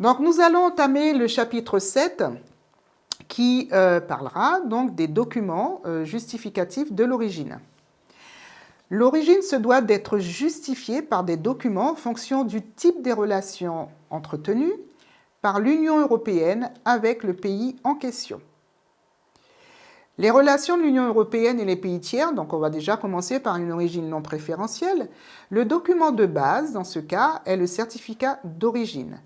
Donc nous allons entamer le chapitre 7 qui parlera donc des documents justificatifs de l'origine. L'origine se doit d'être justifiée par des documents en fonction du type des relations entretenues par l'Union européenne avec le pays en question. Les relations de l'Union européenne et les pays tiers, donc on va déjà commencer par une origine non préférentielle. Le document de base, dans ce cas, est le certificat d'origine.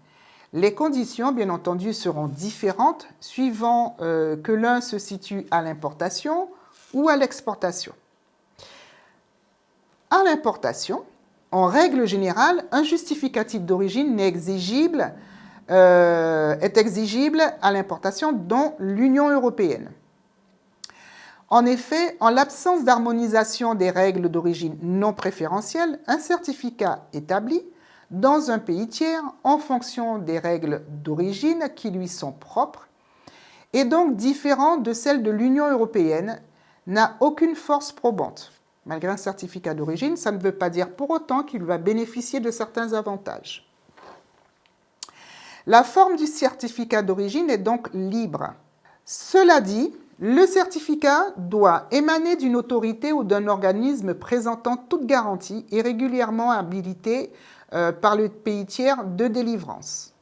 Les conditions, bien entendu, seront différentes suivant que l'un se situe à l'importation ou à l'exportation. À l'importation, en règle générale, un justificatif d'origine est exigible à l'importation dans l'Union européenne. En effet, en l'absence d'harmonisation des règles d'origine non préférentielles, un certificat établi dans un pays tiers en fonction des règles d'origine qui lui sont propres et donc différent de celles de l'Union européenne n'a aucune force probante. Malgré un certificat d'origine, ça ne veut pas dire pour autant qu'il va bénéficier de certains avantages. La forme du certificat d'origine est donc libre. Cela dit, le certificat doit émaner d'une autorité ou d'un organisme présentant toute garantie et régulièrement habilité par le pays tiers de délivrance.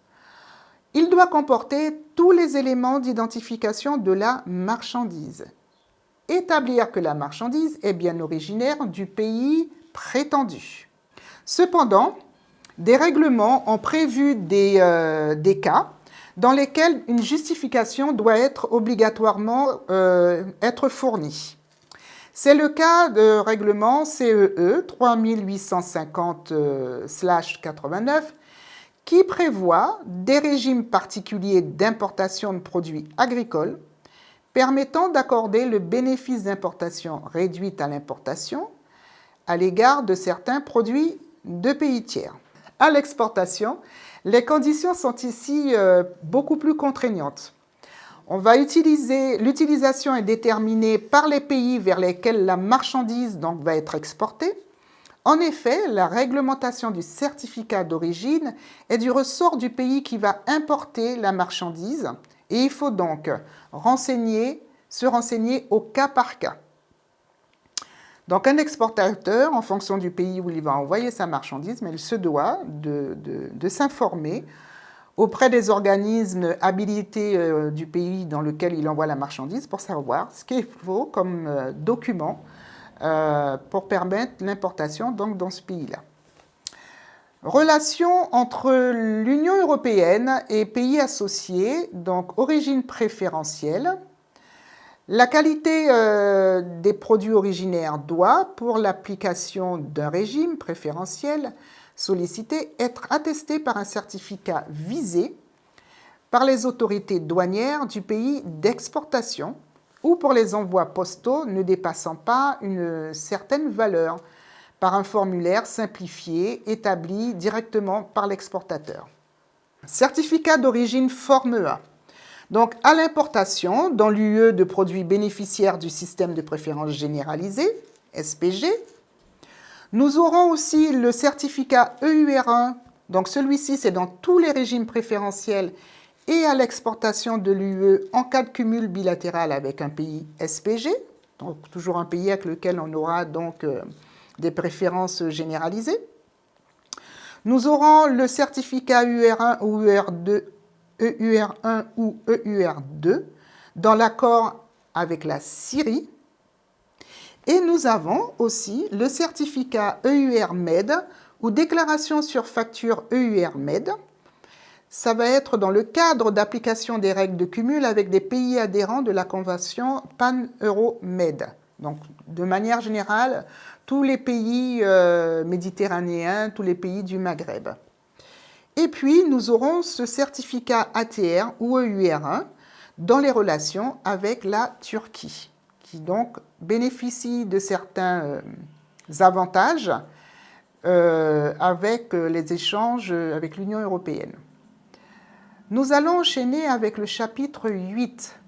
Il doit comporter tous les éléments d'identification de la marchandise. Établir que la marchandise est bien originaire du pays prétendu. Cependant, des règlements ont prévu des cas dans lesquels une justification doit être obligatoirement être fournie. C'est le cas de règlement CEE 3850/89 qui prévoit des régimes particuliers d'importation de produits agricoles permettant d'accorder le bénéfice d'importation réduite à l'importation à l'égard de certains produits de pays tiers. À l'exportation, les conditions sont ici beaucoup plus contraignantes. L'utilisation est déterminée par les pays vers lesquels la marchandise donc, va être exportée. En effet, la réglementation du certificat d'origine est du ressort du pays qui va importer la marchandise et il faut donc se renseigner au cas par cas. Donc un exportateur, en fonction du pays où il va envoyer sa marchandise, mais il se doit de s'informer auprès des organismes habilités du pays dans lequel il envoie la marchandise pour savoir ce qu'il faut comme document pour permettre l'importation donc, dans ce pays-là. Relation entre l'Union européenne et pays associés, donc origine préférentielle. La qualité des produits originaires doit, pour l'application d'un régime préférentiel sollicité, être attestée par un certificat visé par les autorités douanières du pays d'exportation ou pour les envois postaux ne dépassant pas une certaine valeur par un formulaire simplifié établi directement par l'exportateur. Certificat d'origine forme A. Donc, à l'importation, dans l'UE de produits bénéficiaires du système de préférence généralisée, SPG, nous aurons aussi le certificat EUR1. Donc, celui-ci, c'est dans tous les régimes préférentiels et à l'exportation de l'UE en cas de cumul bilatéral avec un pays SPG, donc toujours un pays avec lequel on aura donc des préférences généralisées. Nous aurons le certificat EUR1 ou EUR2, EUR1 ou EUR2 dans l'accord avec la Syrie. Et nous avons aussi le certificat EUR-MED ou déclaration sur facture EUR-MED. Ça va être dans le cadre d'application des règles de cumul avec des pays adhérents de la Convention Pan-Euro-MED. Donc, de manière générale, tous les pays méditerranéens, tous les pays du Maghreb. Et puis, nous aurons ce certificat ATR ou EUR1 dans les relations avec la Turquie, qui donc bénéficie de certains avantages avec les échanges avec l'Union européenne. Nous allons enchaîner avec le chapitre 8.